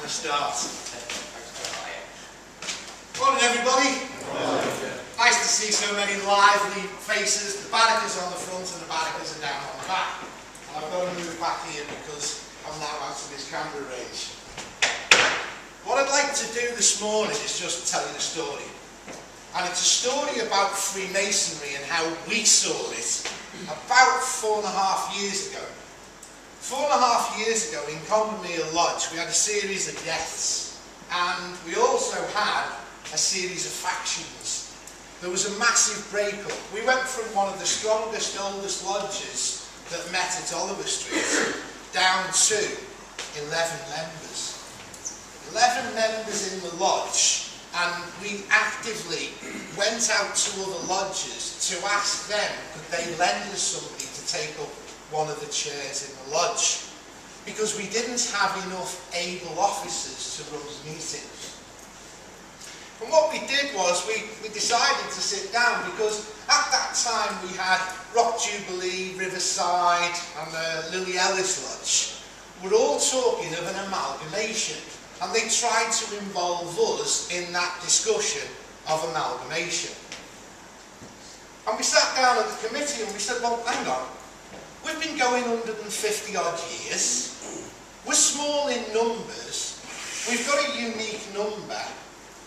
going to start. Morning everybody. Nice to see so many lively faces. The Barracas on the front and the Barracas are down on the back. And I've got to move back here because I'm now out of this camera range. What I'd like to do this morning is just tell you the story. And it's a story about Freemasonry and how we saw it about 4.5 years ago. 4.5 years ago in Combermere Lodge we had a series of deaths, and we also had a series of factions. There was a massive breakup. We went from one of the strongest, oldest lodges that met at Oliver Street down to 11 members. 11 members in the lodge, and we actively went out to other lodges to ask them could they lend us somebody to take up one of the chairs in the lodge, because we didn't have enough able officers to run the meetings. And what we did was we decided to sit down, because at that time we had Rock Jubilee, Riverside and Lily Ellis Lodge were all talking of an amalgamation, and they tried to involve us in that discussion of amalgamation. And we sat down at the committee and we said, well, hang on, we've been going 150 odd years, we're small in numbers, we've got a unique number,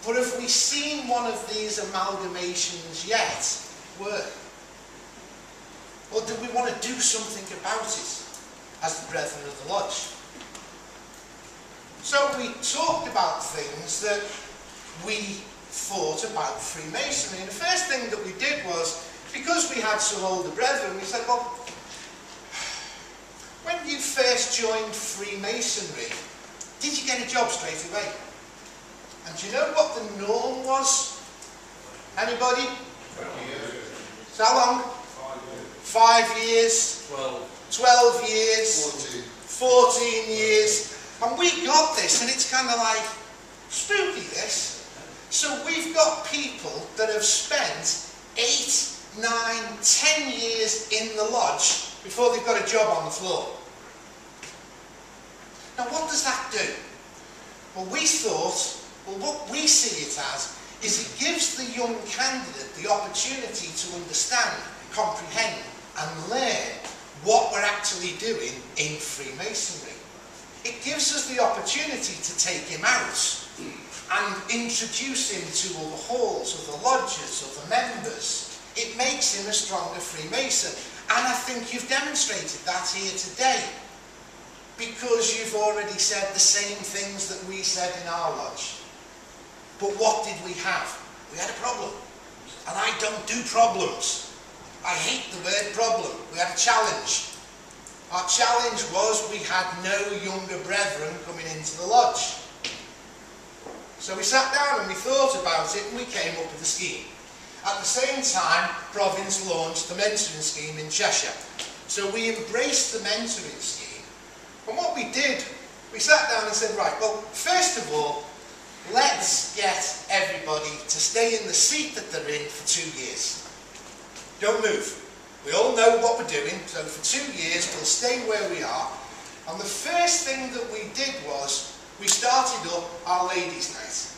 but have we seen one of these amalgamations yet work? Or do we want to do something about it as the Brethren of the Lodge? So we talked about things that we thought about Freemasonry, and the first thing that we did was, because we had some older brethren, we said, well, when you first joined Freemasonry, did you get a job straight away? And do you know what the norm was? Anybody? 20 years. So how long? 5 years. 12 years. 14 years. And we got this, and it's kind of like spooky, this. So we've got people that have spent 8, 9, 10 years in the lodge before they've got a job on the floor. Now what does that do? Well, we thought, well, what we see it as is it gives the young candidate the opportunity to understand, comprehend and learn what we're actually doing in Freemasonry. It gives us the opportunity to take him out and introduce him to other halls, other lodges, other members. It makes him a stronger Freemason. And I think you've demonstrated that here today, because you've already said the same things that we said in our lodge. But what did we have? We had a problem. And I don't do problems. I hate the word problem. We had a challenge. Our challenge was we had no younger brethren coming into the lodge. So we sat down and we thought about it, and we came up with a scheme. At the same time, Province launched the mentoring scheme in Cheshire. So we embraced the mentoring scheme. And what we did, we sat down and said, right, well, first of all, let's get everybody to stay in the seat that they're in for 2 years. Don't move. We all know what we're doing, so for 2 years we'll stay where we are. And the first thing that we did was, we started up our ladies' night.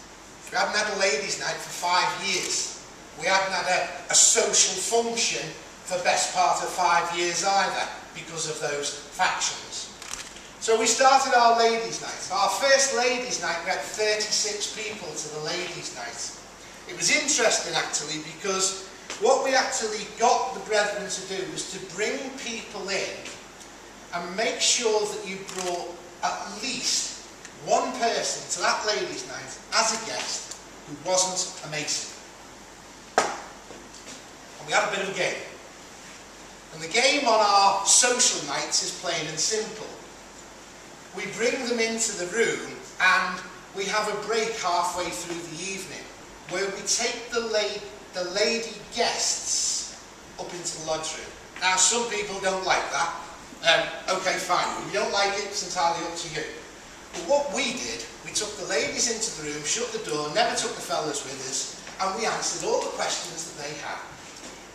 We hadn't had a ladies' night for 5 years. We hadn't had a social function for best part of 5 years either, because of those factions. So we started our ladies' night. Our first ladies' night, we had 36 people to the ladies' night. It was interesting actually, because what we actually got the brethren to do was to bring people in and make sure that you brought at least one person to that ladies' night as a guest who wasn't a Mason. And we had a bit of a game. And the game on our social nights is plain and simple. We bring them into the room and we have a break halfway through the evening where we take the lady guests up into the lodge room. Now some people don't like that. Okay, fine. If you don't like it, it's entirely up to you. But what we did, we took the ladies into the room, shut the door, never took the fellas with us, and we answered all the questions that they had.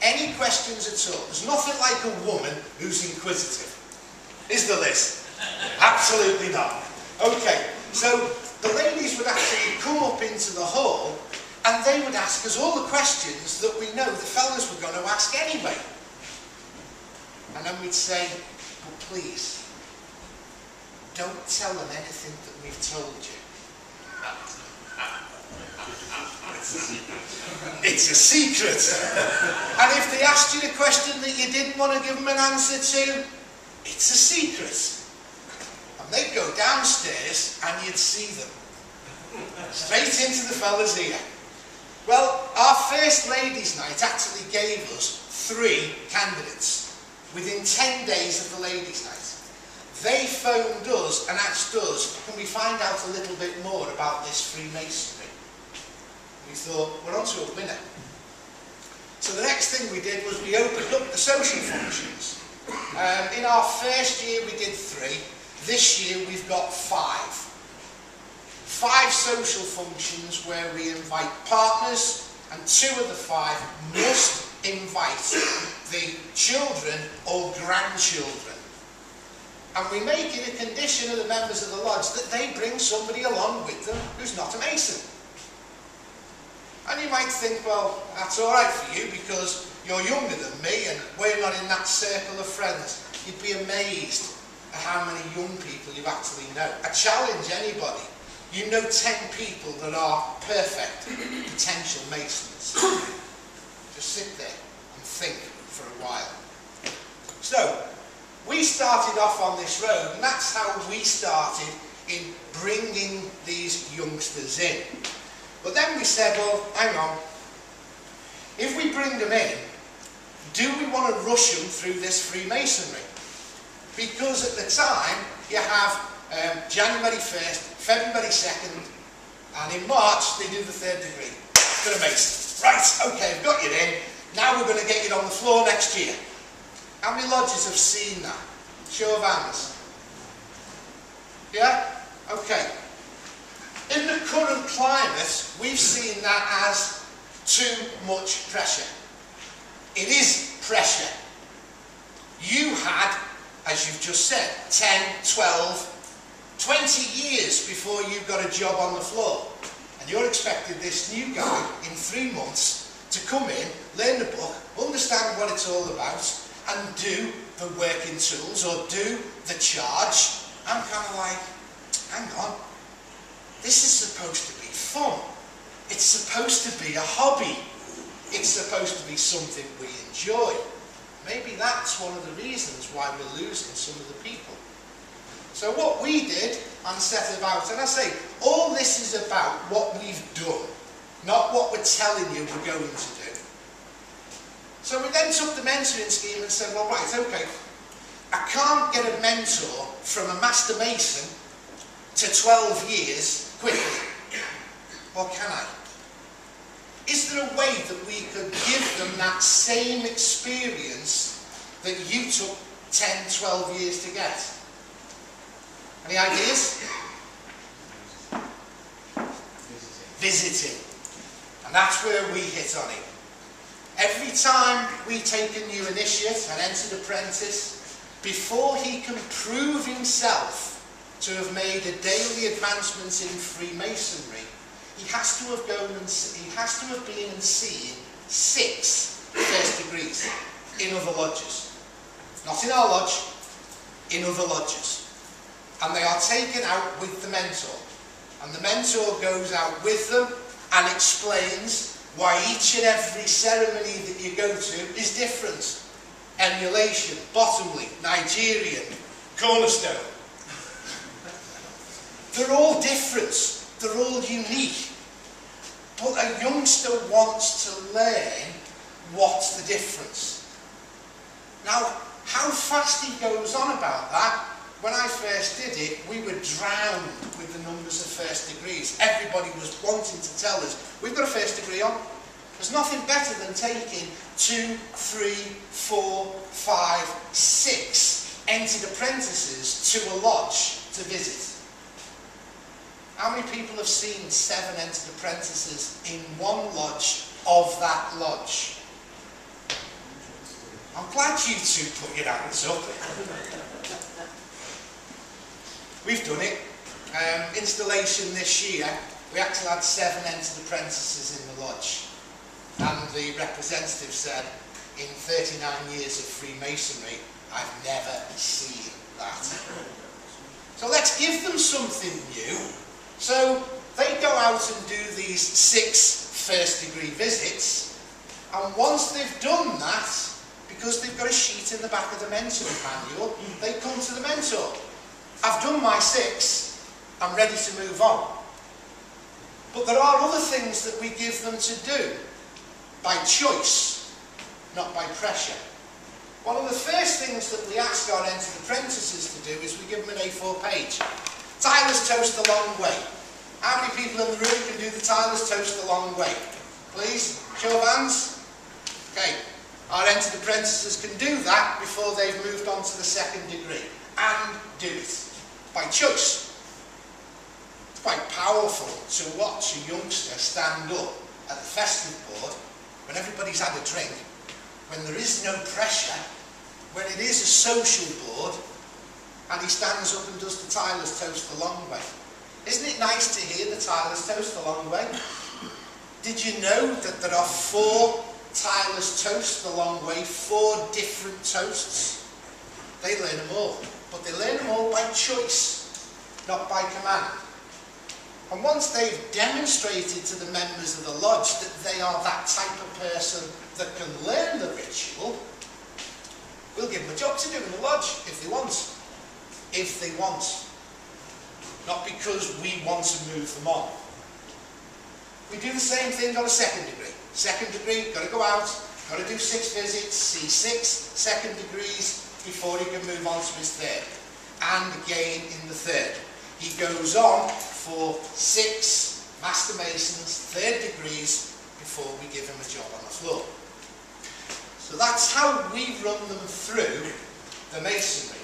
Any questions at all. There's nothing like a woman who's inquisitive. Is there, Liz? Absolutely not. Okay, so the ladies would actually come up into the hall and they would ask us all the questions that we know the fellas were going to ask anyway. And then we'd say, well, please, don't tell them anything that we've told you. It's a secret. And if they asked you a question that you didn't want to give them an answer to, it's a secret. And they'd go downstairs and you'd see them. Straight into the fella's ear. Well, our first ladies' night actually gave us 3 candidates within 10 days of the ladies' night. They phoned us and asked us, can we find out a little bit more about this Freemasonry? We thought, we're on to a winner. So the next thing we did was we opened up the social functions. In our first year we did 3. This year we've got 5. 5 social functions where we invite partners, and 2 of the 5 must invite the children or grandchildren. And we make it a condition of the members of the lodge that they bring somebody along with them who's not a Mason. And you might think, well, that's all right for you because you're younger than me and we're not in that circle of friends. You'd be amazed at how many young people you actually know. I challenge anybody. You know 10 people that are perfect potential Masons. Just sit there and think for a while. So, we started off on this road, and that's how we started in bringing these youngsters in. But then we said, well, hang on. If we bring them in, do we want to rush them through this Freemasonry? Because at the time, you have January 1st, February 2nd, and in March they do the 3rd degree. Got a Mason. Right, okay, we've got you in. Now we're going to get you on the floor next year. How many lodges have seen that? Show of hands. Yeah? Okay. In the current climate, we've seen that as too much pressure. It is pressure. You had, as you've just said, 10, 12, 20 years before you got a job on the floor. And you're expected this new guy in 3 months to come in, learn the book, understand what it's all about, and do the working tools or do the charge. I'm kind of like, hang on, this is supposed to be fun. It's supposed to be a hobby. It's supposed to be something we enjoy. Maybe that's one of the reasons why we're losing some of the people. So what we did and set about, and I say, all this is about what we've done, not what we're telling you we're going to do. So we then took the mentoring scheme and said, well, right, okay, I can't get a mentor from a Master Mason to 12 years quickly. Or can I? Is there a way that we could give them that same experience that you took 10, 12 years to get? Any ideas? Visiting. And that's where we hit on it. Every time we take a new initiate, an entered apprentice, before he can prove himself to have made a daily advancement in Freemasonry, he has to have been and seen 6 first degrees in other lodges. Not in our lodge, in other lodges. And they are taken out with the mentor. And the mentor goes out with them and explains why each and every ceremony that you go to is different. Emulation, bottomly, Nigerian, cornerstone. They're all different. They're all unique. But a youngster wants to learn what's the difference. Now, how fast he goes on about that, when I first did it, we were drowned with the numbers of first degrees. Everybody was wanting to tell us, we've got a first degree on. There's nothing better than taking 2, 3, 4, 5, 6 entered apprentices to a lodge to visit. How many people have seen 7 entered apprentices in one lodge of that lodge? I'm glad you 2 put your hands up. We've done it. installation this year, we actually had 7 entered apprentices in the lodge. And the representative said, in 39 years of Freemasonry, I've never seen that. So let's give them something new. So they go out and do these 6 first-degree visits, and once they've done that, because they've got a sheet in the back of the mentoring manual, they come to the mentor. I've done my 6, I'm ready to move on. But there are other things that we give them to do by choice, not by pressure. One of the first things that we ask our entered apprentices to do is we give them an A4 page. Tyler's Toast the Long Way. How many people in the room can do the Tyler's Toast the Long Way? Please, show of hands. Okay, our entered apprentices can do that before they've moved on to the 2nd degree, and do it by choice. It's quite powerful to watch a youngster stand up at the festive board when everybody's had a drink, when there is no pressure, when it is a social board, and he stands up and does the Tyler's Toast the Long Way. Isn't it nice to hear the Tyler's Toast the Long Way? Did you know that there are 4 Tyler's Toast the Long Way, 4 different toasts? They learn them all, but they learn them all by choice, not by command. And once they've demonstrated to the members of the lodge that they are that type of person that can learn the ritual, we'll give them a job to do in the lodge if they want. If they want. Not because we want to move them on. We do the same thing on a 2nd degree. 2nd degree, got to go out, got to do 6 visits, see 6 2nd degrees before he can move on to his 3rd. And again in the 3rd. He goes on for 6 Master Masons, 3rd degrees, before we give him a job on the floor. So that's how we run them through the masonry.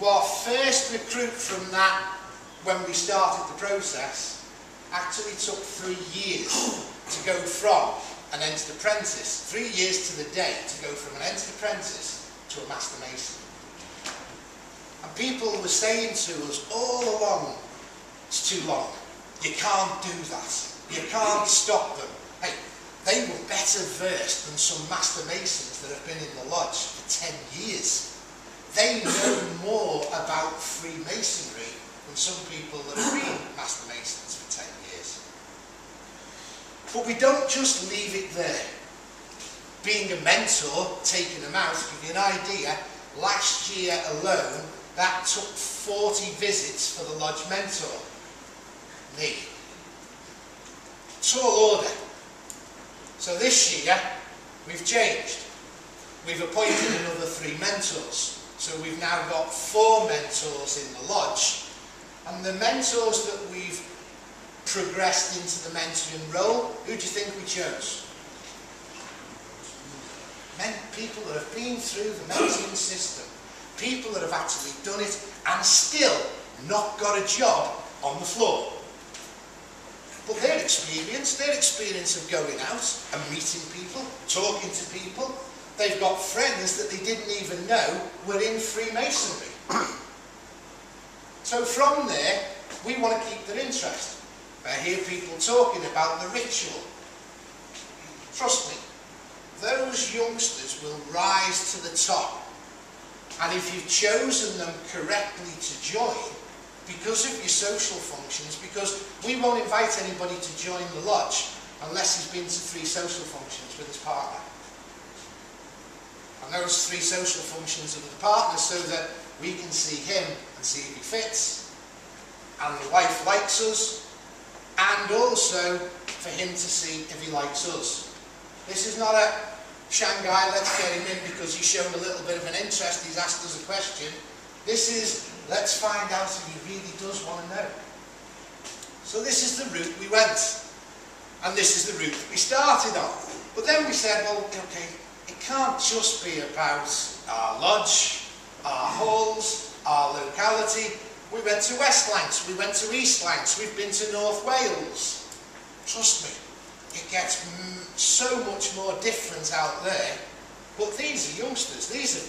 Our first recruit from that, when we started the process, actually took 3 years to go from an entered apprentice, 3 years to the day, to go from an entered apprentice to a Master Mason. And people were saying to us all along, it's too long, you can't do that, you can't stop them. Hey, they were better versed than some Master Masons that have been in the lodge for 10 years. They know more about Freemasonry than some people that have been Master Masons for 10 years. But we don't just leave it there. Being a mentor, taking them out, to give you an idea, last year alone, that took 40 visits for the lodge mentor. Me. Tall order. So this year, we've changed. We've appointed another 3 mentors. So we've now got 4 mentors in the lodge. And the mentors that we've progressed into the mentoring role, who do you think we chose? People that have been through the mentoring system. People that have actually done it and still not got a job on the floor. But their experience of going out and meeting people, talking to people, they've got friends that they didn't even know were in Freemasonry. So from there, we want to keep their interest. I hear people talking about the ritual. Trust me, those youngsters will rise to the top. And if you've chosen them correctly to join, because of your social functions, because we won't invite anybody to join the lodge unless he's been to 3 social functions with his partner. And those 3 social functions of the partner so that we can see him and see if he fits, and the wife likes us, and also for him to see if he likes us. This is not a Shanghai, let's get him in because he's shown a little bit of an interest, he's asked us a question. This is, let's find out if he really does want to know. So this is the route we went. And this is the route we started on. But then we said, well, okay, it can't just be about our lodge, our halls, our locality. We went to West Lancs, we went to East Lancs, we've been to North Wales. Trust me, it gets so much more different out there. But these are youngsters, these are